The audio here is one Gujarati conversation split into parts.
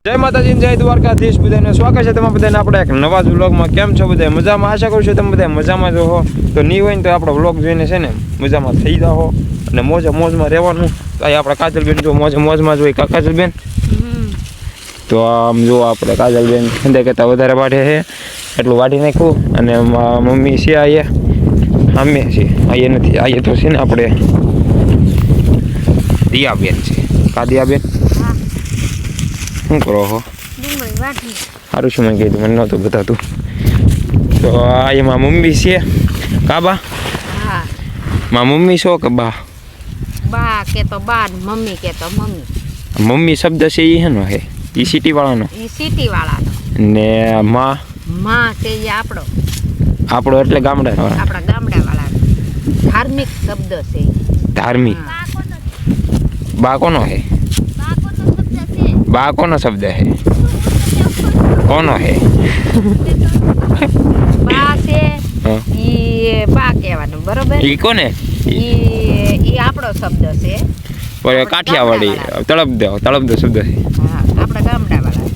જય માતાજી, જય દ્વારકાધીશ. બધાને સ્વાગત છે તમારા બધાને આપણે એક નવા જ વ્લોગમાં. કેમ છો બધા? મજામાં? આશા કરું છું તમે બધા મજામાં જ હો. તો નહીં હોય ને તો આપણો વ્લોગ જોઈને છે ને મજામાં થઈ જાઓ અને મોજમાં રહેવાનું. તો અહીં આપણે કાજલબેન જો મોજમાં જ હોય. કાજલબેન તો આમ જો આપણે કાજલબેન ખંડે કરતાં વધારે વાઢે છે, એટલું વાઢી નાખ્યું. અને મમ્મી છે અહીંયા અમે છે અહીંયા નથી, અહીંયા તો છે ને આપણે દિયાબેન છે. દિયાબેન શું કરો છો? સારું શું મેં કીધું, મને નહોતું બતાતું. તો આ એમાં મમ્મી છે કાબા. માં મમ્મી છો કે બા? બા કે તો બા, મમ્મી કે તો મમ્મી. મમ્મી શબ્દ છે એ હેનો હે? એ સિટી વાળાનો? એ સિટી વાળાનો. ને માં? માં છે એ આપણો એટલે ગામડા વાળા? આપણા ગામડા વાળાનો ધાર્મિક શબ્દ છે. ધાર્મિક? બા કોનો હે? બા કોનો શબ્દ હે? કોનો હે? બા છે ઈ બા કહેવાનું, બરોબર? ઈ કોને? ઈ આપણો શબ્દ છે. પણ કાઠિયાવાડી તળપદો શબ્દ છે. હા, આપણા ગામડા વાળા.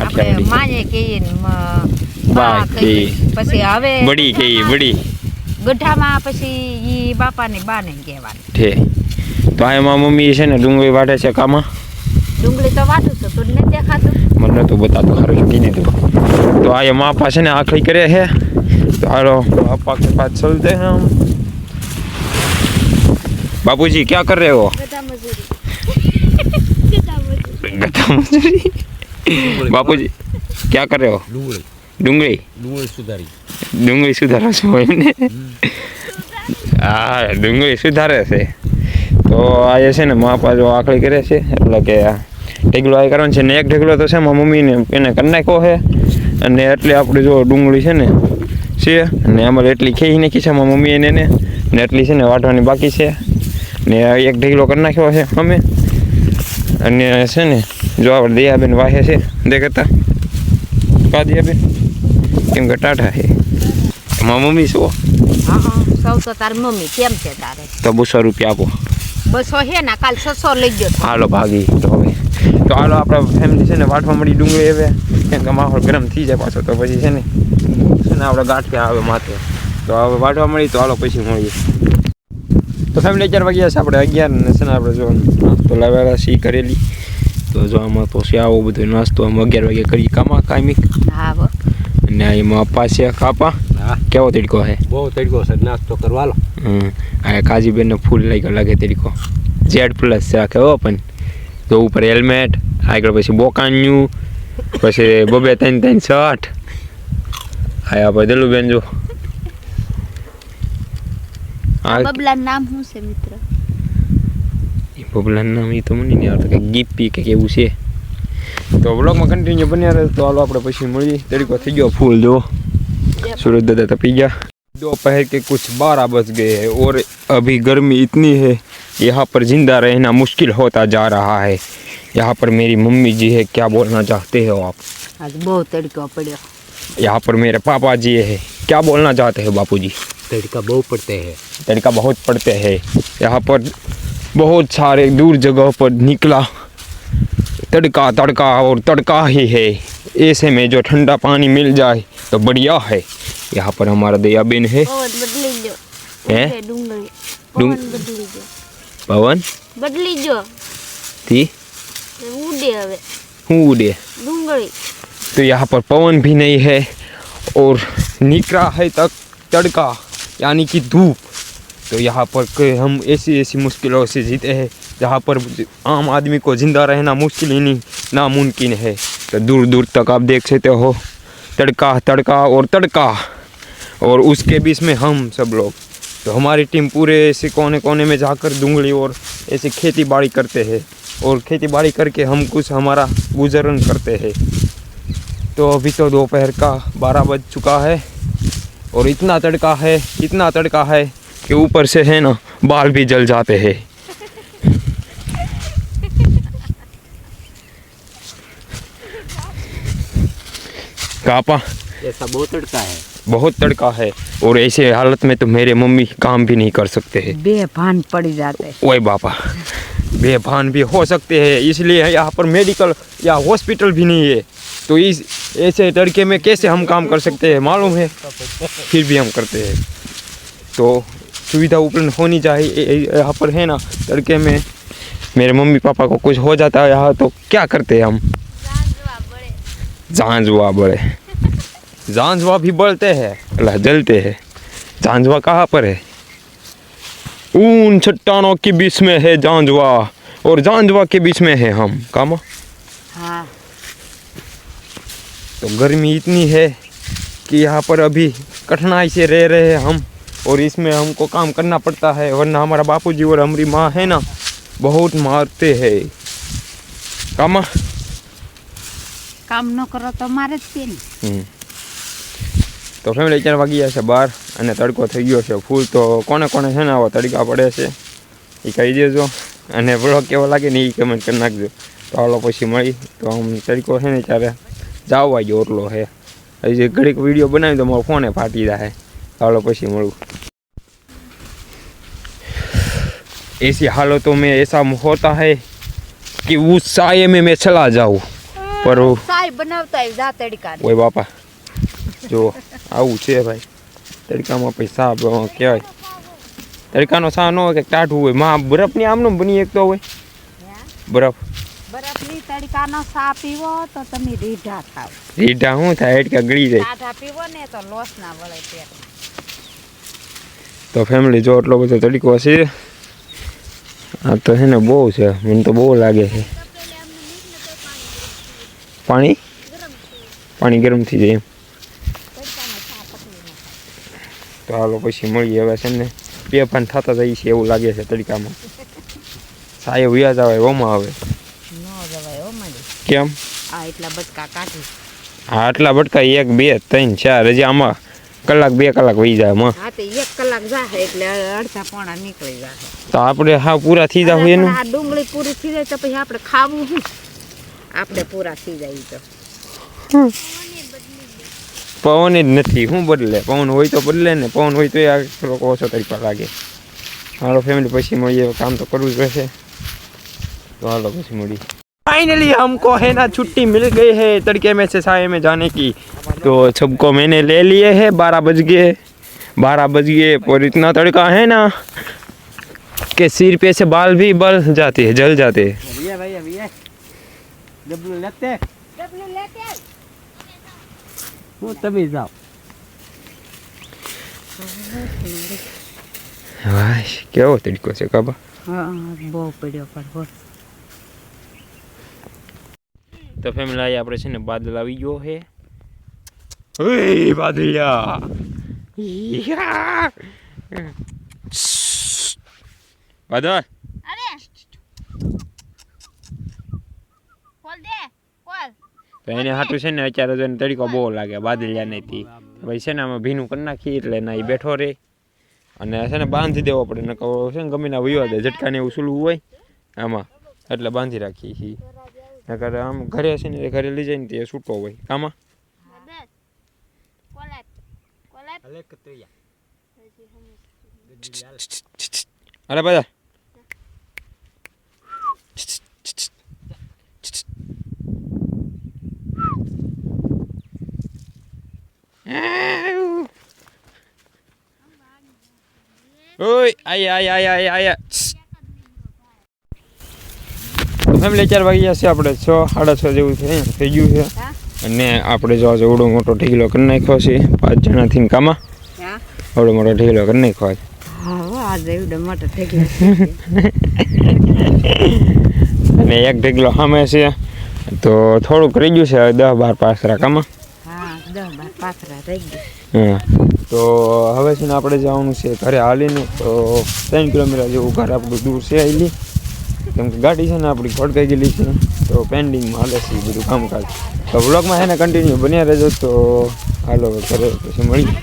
આપણે માએ કહીએ ને બા કહીએ. પછી હવે બડી કહીએ, બડી. ગઢામાં પછી ઈ બાપાને બાને કહેવાનું છે. તો આ એમાં મમ્મી છે ને ડુંગળી વાટે છે કામાં. ડુંગળી તો વાટું છું, તું નથી દેખાતું? મને નતું બતાતું, સારું શું કીધું તું. તો આ માપા છે ને આખરી કરે છે. તો હાલો पापा के पास चलते हैं हम. बापूजी क्या कर रहे हो? गधा मजूरी. बापूजी क्या कर रहे हो? डूंगरी सुधारो છો એમને? હા, ડુંગળી સુધારે છે. તો આ છે ને માપા જો આખરી કરે છે, એટલે કે ઢેગલો આ કરવાનો છે ને. એક ઢેગલો તો છે મારા મમ્મીને એને કરી નાખ્યો છે. અને એટલે આપણે જો ડુંગળી છે ને છે ને અમારે એટલી ખેઈ નાખી છે મારા મમ્મી એને ને એટલી છે ને વાટવાની બાકી છે. ને એક ઢેગલો કરી નાખ્યો છે અમે. અને છે ને જો આપણે દયાબેન વાહે છે દેખાતા કા દયાબેન કેમ કે ટાટા છે. મારા મમ્મી શું? સૌ તો તાર મમ્મી કેમ છે તારે? તો 200 રૂપિયા આપો. 200 હે ને, કાલ 600 લઈ ગયો. હાલો ભાગી તો હવે. તો હાલો આપણા ફેમિલી છે ને વાટવા મળી ડુંગળી હવે, કેમ કે માહોલ ગરમ થઈ જાય પાછો. તો પછી છે ને આપણે ગાંઠિયા આવે માથે. તો હવે વાટવા મળી તો હાલો પછી મળીએ. તો ફેમિલી 11 વાગ્યા છે, આપણે 11 ને છે ને આપણે જો નાસ્તો લાવેલા સી કરેલી. તો જો આમાં તો છે આવો બધો નાસ્તો આમ 11 વાગે કરી કામા કાયમિક. હા હો. અને એમાં અપ્પા છે કાપા. કેવો તડકો છે? બહુ તડકો છે, નાસ્તો કરવાલો. આ કાજીબેનને ફૂલ લાગે તડકો. Z+ છે આખે હો. પણ તો ઉપર હેલ્મેટ, આગળ પછી બોકાન્યું, પછી 2-3 શર્ટ. આયા ભાઈ દલુબેન જો બબલાનું નામ શું છે મિત્ર? એ બબલાનું નામ એ તો મને નહીં આવડતું, કે ગીપી કે કેવું છે. તો વ્લોગમાં કન્ટિન્યુ બન્યા રહે. તો હાલો આપણે પછી મળીએ. તડકો થઈ ગયો ફૂલ જો. सूरज दादा तो पी गया. दोपहर के कुछ 12 बज गए हैं और अभी गर्मी इतनी है, यहाँ पर जिंदा रहना मुश्किल होता जा रहा है. यहाँ पर मेरी मम्मी जी है, क्या बोलना चाहते हो आप? आज बहुत तड़का पड़ा. यहाँ पर मेरे पापा जी है, क्या बोलना चाहते हैं बापूजी? तड़का बहुत पड़ते हैं. तड़का बहुत पड़ते हैं. यहाँ पर बहुत सारे दूर जगह पर निकला तड़का और तड़का ही है. ऐसे में जो ठंडा पानी मिल जाए तो बढ़िया है. यहाँ पर हमारा दयाबेन है. पवन बदली जो थी उड़े हवे हूँ उड़े डूंगरी. तो यहाँ पर पवन भी नहीं है और निकला है तक तड़का यानी कि धूप. तो यहाँ पर हम ऐसी मुश्किलों से जीते हैं जहाँ पर आम आदमी को जिंदा रहना मुश्किल ही नहीं नामुमकिन है. तो दूर दूर तक आप देख सकते हो तड़का और तड़का, और उसके बीच में हम सब लोग. तो हमारी टीम पूरे ऐसे कोने कोने में जाकर डुंगली और ऐसे खेती बाड़ी करते हैं, और खेती बाड़ी करके हम कुछ हमारा गुजरन करते हैं. तो अभी तो दोपहर का 12 बज चुका है और इतना तड़का है कि ऊपर से है ना बाल भी जल जाते हैं. कापा ऐसा बहुत तड़का है और ऐसे हालत में तो मेरे मम्मी काम भी नहीं कर सकते हैं. बेभान पड़ जाते. ओए बापा बेभान भी हो सकते हैं, इसलिए यहाँ पर मेडिकल या हॉस्पिटल भी नहीं है। तो इस ऐसे तड़के में कैसे हम काम कर सकते हैं मालूम है, फिर भी हम करते हैं। तो सुविधा उपलब्ध होनी चाहिए यहाँ पर, है ना। तड़के में मेरे मम्मी पापा को कुछ हो जाता है यहाँ तो क्या करते हैं हम, झांझवा बड़े, झांझवा भी बढ़ते हैं, अल्लाह जलते हैं। झांझवा कहाँ पर है? उन चट्टानों के बीच में है झांझवा, और झांझवा के बीच में है हम। कामा हाँ। तो गर्मी इतनी है कि यहाँ पर अभी कठिनाई से रह रहे हैं हम, और इसमें हमको काम करना पड़ता है, वरना हमारा बापूजी और हमारी माँ है ना बहुत मारते हैं। कामा કામ ન કરો તો મારે જ કે ને. તો ફેમિલી 4 વાગી ગયા છે બહાર, અને તડકો થઈ ગયો છે ફૂલ. તો કોને કોને છે ને આવા તડકા પડે છે એ કહી દેજો, અને બ્લોગ કેવો લાગે ને એ કમેન્ટ કરી નાખજો. તો હાલો પછી મળી. તો આમ તડકો છે ને ત્યારે જાવવા ગયો એટલો છે, હજી ઘડીક વિડીયો બનાવી તો મારો ફોને ફાટી જાય. હાલો પછી મળું. ऐसी हालतों में ऐसा होता है कि उस साये में मैं चला जाऊँ, पर वो સાય બનાવતા આવી જા તડકા. ઓય બાપા જો આવું છે ભાઈ, તડકામાં પૈસા કહેવાય. તડકાનો સા ન હોય કે ટાઢું હોય, માં બરફની આમનું બની એકતો હોય બરફ. બરફની તડકાનો સા પીવો તો તમે રીઢા થાવ. રીઢા શું થાય? હેડકા ગળી જાય. ટાઢા પીવો ને તો લોસ ના વળે પેટ. તો ફેમિલી જો એટલો બધો તડકો છે, આ તો છે ને બહુ છે, મને તો બહુ લાગે છે. પાણી ગરમ થઈ જાય એમ. તો હાલો પછી મળીએ. હવે છે ને બેભાન થતા જઈએ છે એવું લાગે છે તડકામાં. સાયે વ્યાજ આવે ઓમાં આવે ન જવાય ઓ મારી. કેમ? આ એટલા બટકા કાઢી. હા આટલા બટકા 1 2 3 4 હજી આમાં કલાક 2 કલાક વહી જાય માં. હા તો 1 કલાક જાહે એટલે અડધા પોણા નીકળી જાહે. તો આપણે હા પૂરા થઈ જાવ એનું. આ ડુંગળી પૂરી થઈ જાય તો પછી આપણે ખાવું શું? આપણે પૂરા થઈ જાય તો પવન જ નથી, શું બદલે? પવન હોય તો બદલે ને, પવન હોય તો આ થોડોક ઓછો તડકો લાગે. હાલો ફેમિલી પછી મળીએ, કામ તો કરવું જ રહેશે. तो हालो પછી मड़ी। फाइनली हमको है ना छुट्टी मिल गई है तड़के में से साये में जाने की। तो सबको मैंने ले लिए है। 12 बज गए और इतना तड़का है ना कि सिर पे से बाल भी बल जाते हैं, जल जाते हैं। भैया डब्लू लेते वो तभी जाओ। કેવો તડકો છે કાબા? હા બહુ પડ્યો પણ હો। તો ફેમિલી આપણે છે ને બાદલ આવી ગયો છે। ઓય બાદલિયા બાદલ અરે ખોલ દે ખોલ। તો એને હાટું છે ને અત્યારે તો તડકો બહુ લાગે બાદલિયા નથી ભાઈ છે ને આમાં ભીનું કરી નાખી એટલે ના એ બેઠો રહે અને છે ને બાંધી દેવો પડે ને કહો છે ને ગમે ના વયો દે ઝટકાને એવું સુલું હોય આમાં એટલે બાંધી રાખીએ છીએ નકર આમ ઘરે છે ને ઘરે લઈ જાય ને તે છૂટો હોય કામાં અરે બધા ઓય આયા ફેમિલી 4 વાગ્યા છે આપણે 6 6:30 જેવું થઈ ગયું છે અને આપણે જો એવડો મોટો ઢીગલો કરી નાખ્યો છે 5 જણાથી કામાં એવડો મોટો ઢીગલો કરી નાખ્યો હા આ એવડો મોટો ઢીગલો અને એક ઢીગલો સામે છે તો થોડુંક રહી ગયું છે 10-12 પાસરા કામાં હા 10-12 પાસરા રહી ગયા હા તો હવે છે ને આપણે જવાનું છે ઘરે હાલીને તો 3 કિલોમીટર જેવું ઘર આપણું દૂર છે હાલી કેમ કે ગાડી છે ને આપણી ખોટકાઈ ગયેલી છે તો પેન્ડિંગમાં હાલે છે બધું કામકાજ તો વ્લોગમાં છે ને કન્ટિન્યુ બન્યા રહેજો તો હાલો ઘરે પછી મળી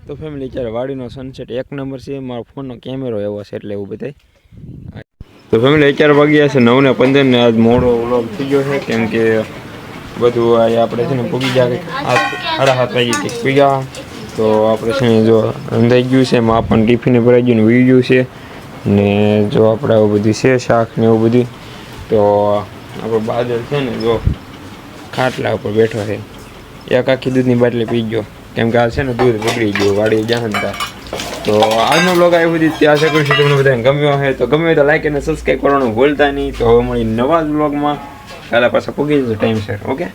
તો ફેમિલી અત્યારે વાડીનો સનસેટ 1 નંબર છે મારો ફોનનો કેમેરો એવો છે એટલે એવું બધાય તો ફેમિલી 4 વાગ્યા છે 9:15 ને આજ મોડો વ્લોગ થઈ ગયો છે કેમ કે બધું આ આપણે છે ને પૂગી ગયા 7:30 વાગે કંઈક પૂગ્યા તો આપણે છે ને જો અંધાઈ ગયું છે માં પણ ટિફિને ભરાઈ ગયું ને વી ગયું છે ને જો આપણે આવું બધું છે શાક ને એવું બધું, તો આપણો બાદલ છે ને જો ખાટલા ઉપર બેઠો છે, એક આખી દૂધની બાટલી પી ગયો, કેમ કે આ છે ને દૂધ બગડી ગયું વાડી જહનતા. તો આજનો બ્લોગ આવ્યો બધી ત્યાં આશા કરું છું તમને બધાને ગમ્યો હોય, તો ગમ્યો હોય તો લાઈક અને સબસ્ક્રાઈબ કરવાનું ભૂલતા નહીં. તો હવે મળી નવા જ બ્લોગમાં, કાલે પાછા પૂગી જશે ટાઈમસર. ઓકે.